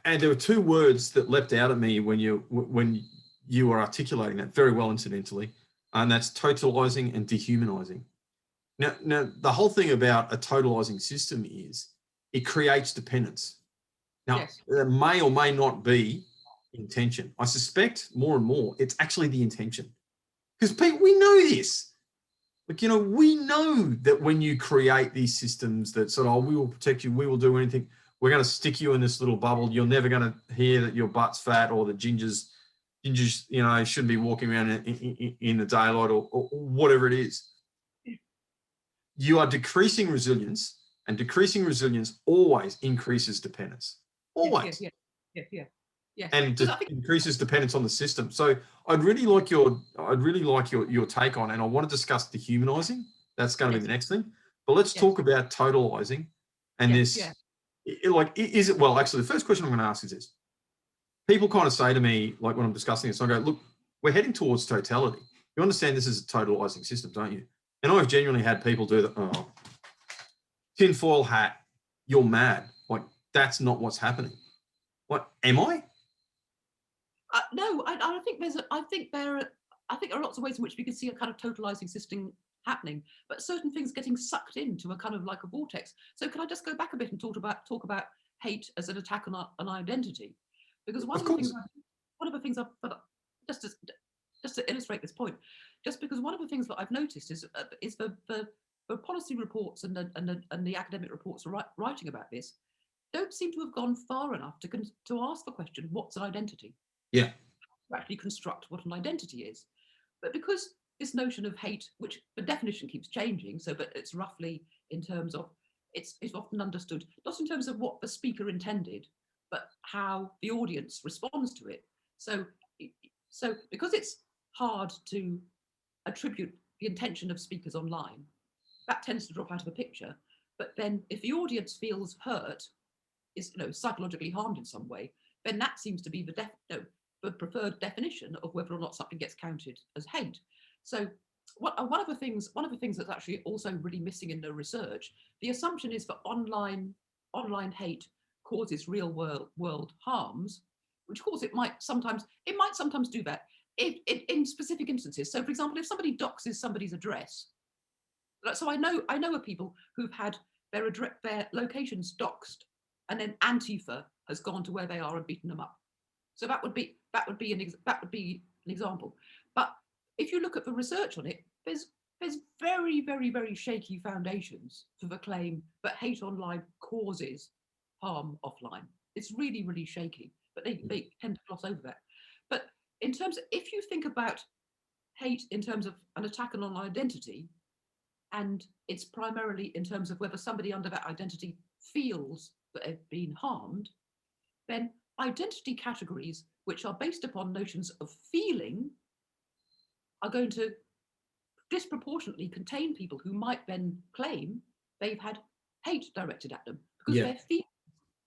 And there were two words that leapt out at me when you were articulating that very well, incidentally, and that's totalizing and dehumanizing. Now, the whole thing about a totalizing system is it creates dependence. Now, Yes. there may or may not be intention. I suspect more and more it's actually the intention. Because Pete, we know this. Like, we know that when you create these systems that sort of, we will protect you, we will do anything, we're going to stick you in this little bubble. You're never going to hear that your butt's fat or the gingers, shouldn't be walking around in the daylight or whatever it is. You are decreasing resilience, and decreasing resilience always increases dependence. Always. Yes. And increases dependence on the system. So I'd really like your take on, and I want to discuss dehumanizing. That's going to be the next thing. But let's talk about totalizing and this. Is it, well, actually, the first question I'm going to ask is this. People kind of say to me, like when I'm discussing this, I go, look, we're heading towards totality. You understand this is a totalizing system, don't you? And I've genuinely had people do that. Tinfoil hat, you're mad. Like, that's not what's happening. What, am I? No, I think there are lots of ways in which we can see a kind of totalizing system happening, but certain things getting sucked into a kind of like a vortex. So can I just go back a bit and talk about hate as an attack on an identity? Because one of the things just to illustrate this point, just because one of the things that I've noticed is the policy reports and the academic reports writing about this don't seem to have gone far enough to ask the question, what's an identity? Yeah. To actually construct what an identity is. But because this notion of hate, which the definition keeps changing, so but it's roughly in terms of, it's often understood, not in terms of what the speaker intended, but how the audience responds to it. So because it's hard to attribute the intention of speakers online, that tends to drop out of the picture. But then if the audience feels hurt, is psychologically harmed in some way, then that seems to be the preferred definition of whether or not something gets counted as hate. So one of the things that's actually also really missing in the research, the assumption is that online hate causes real world harms, which of course it might sometimes do that in specific instances. So for example, if somebody doxes somebody's address, so I know of people who've had their locations doxed, and then Antifa has gone to where they are and beaten them up. So that would be an example. But if you look at the research on it, there's very, very, very shaky foundations for the claim that hate online causes harm offline. It's really, really shaky, but they tend to gloss over that. But in terms of, if you think about hate in terms of an attack on online identity, and it's primarily in terms of whether somebody under that identity feels that they've been harmed, then identity categories which are based upon notions of feeling are going to disproportionately contain people who might then claim they've had hate directed at them because their feelings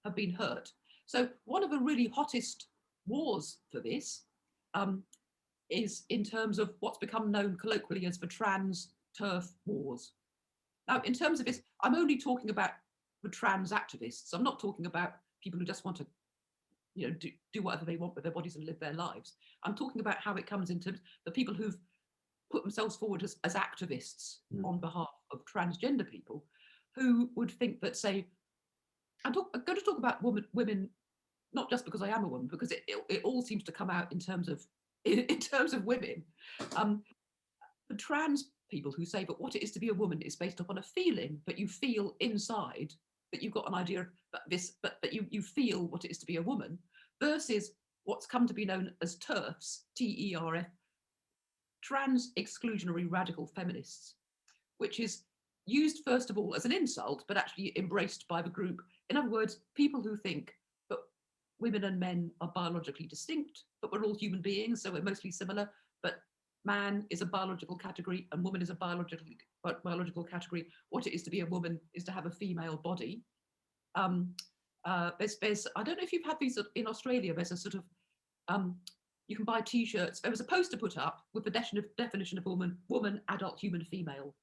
have been hurt. So one of the really hottest wars for this is in terms of what's become known colloquially as the trans turf wars. Now, in terms of this, I'm only talking about the trans activists. I'm not talking about people who just want to, do whatever they want with their bodies and live their lives. I'm talking about how it comes into the people who've put themselves forward as activists on behalf of transgender people, who would think that, say, I'm going to talk about women, not just because I am a woman, because it all seems to come out in terms of women. The trans people who say that what it is to be a woman is based upon a feeling that you feel inside, that you've got an idea of this, but you feel what it is to be a woman, versus what's come to be known as TERFs, TERF, trans exclusionary radical feminists, which is used first of all as an insult, but actually embraced by the group. In other words, people who think that women and men are biologically distinct, but we're all human beings, so we're mostly similar, but man is a biological category and woman is a biological category. What it is to be a woman is to have a female body. There's I don't know if you've had these in Australia. There's a sort of you can buy T-shirts. There was a poster put up with the definition of woman, adult, human, female,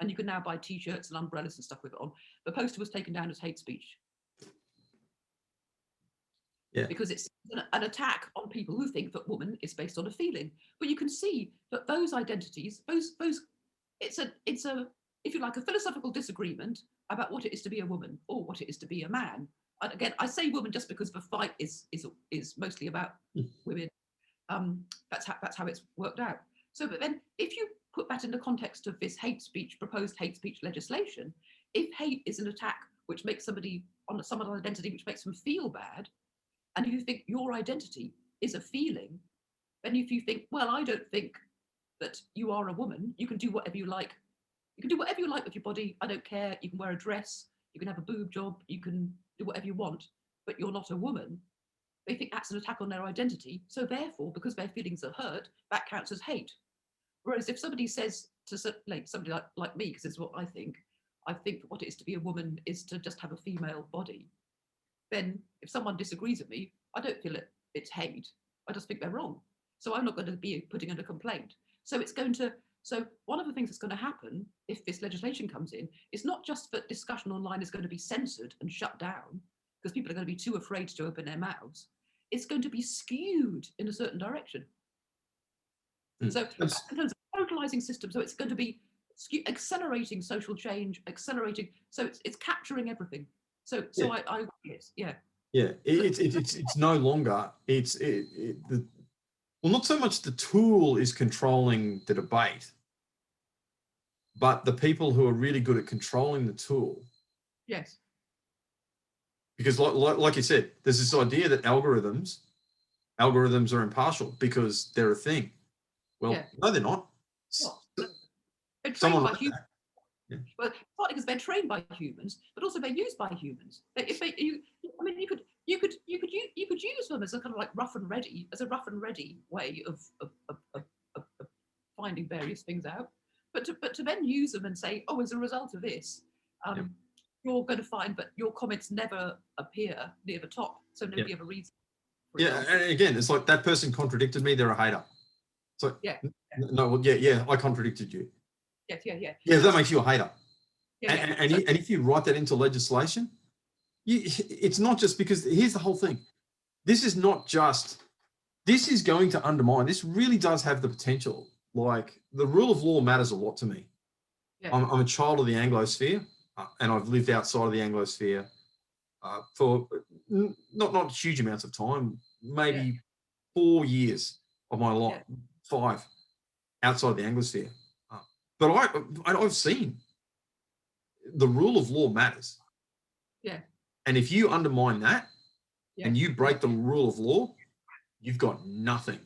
and you can now buy T-shirts and umbrellas and stuff with it on. The poster was taken down as hate speech. Yeah. because it's an attack on people who think that woman is based on a feeling. But you can see that those identities, it's a if you like, a philosophical disagreement about what it is to be a woman or what it is to be a man. And again, I say woman just because the fight is mostly about women. That's how it's worked out. So, but then if you put that in the context of this proposed hate speech legislation, if hate is an attack which makes somebody on some other identity, which makes them feel bad, and you think your identity is a feeling, then if you think, well, I don't think that you are a woman, you can do whatever you like. You can do whatever you like with your body. I don't care. You can wear a dress. You can have a boob job. You can do whatever you want, but you're not a woman. They think that's an attack on their identity. So therefore, because their feelings are hurt, that counts as hate. Whereas if somebody says to somebody like me, because this is what I think that what it is to be a woman is to just have a female body. Then if someone disagrees with me, I don't feel it's hate. I just think they're wrong. So I'm not going to be putting in a complaint. So one of the things that's going to happen if this legislation comes in is not just that discussion online is going to be censored and shut down because people are going to be too afraid to open their mouths. It's going to be skewed in a certain direction. So in terms of totalizing systems, so it's going to be accelerating social change, so it's capturing everything. So yeah. I yes, yeah. Yeah, it's no longer, well, not so much the tool is controlling the debate, but the people who are really good at controlling the tool. Yes. Because like you said, there's this idea that algorithms are impartial because they're a thing. Well, yeah. No, they're not. They're trained by humans. Yeah. Well, partly because they're trained by humans, but also they're used by humans. You could use them as a kind of like rough and ready way of finding various things out. But to then use them and say, oh, as a result of this, you're going to find that your comments never appear near the top, so nobody ever reads them. Yeah, and again, it's like that person contradicted me; they're a hater. So no, well, I contradicted you. Yes, yeah, that makes you a hater. And if you write that into legislation, it's not just because, here's the whole thing. This is going to undermine, this really does have the potential. Like, the rule of law matters a lot to me. Yeah. I'm a child of the Anglosphere, and I've lived outside of the Anglosphere for not huge amounts of time, maybe 4 years of my life, 5 outside of the Anglosphere. But I've seen the rule of law matters. Yeah. And if you undermine that and you break the rule of law, you've got nothing.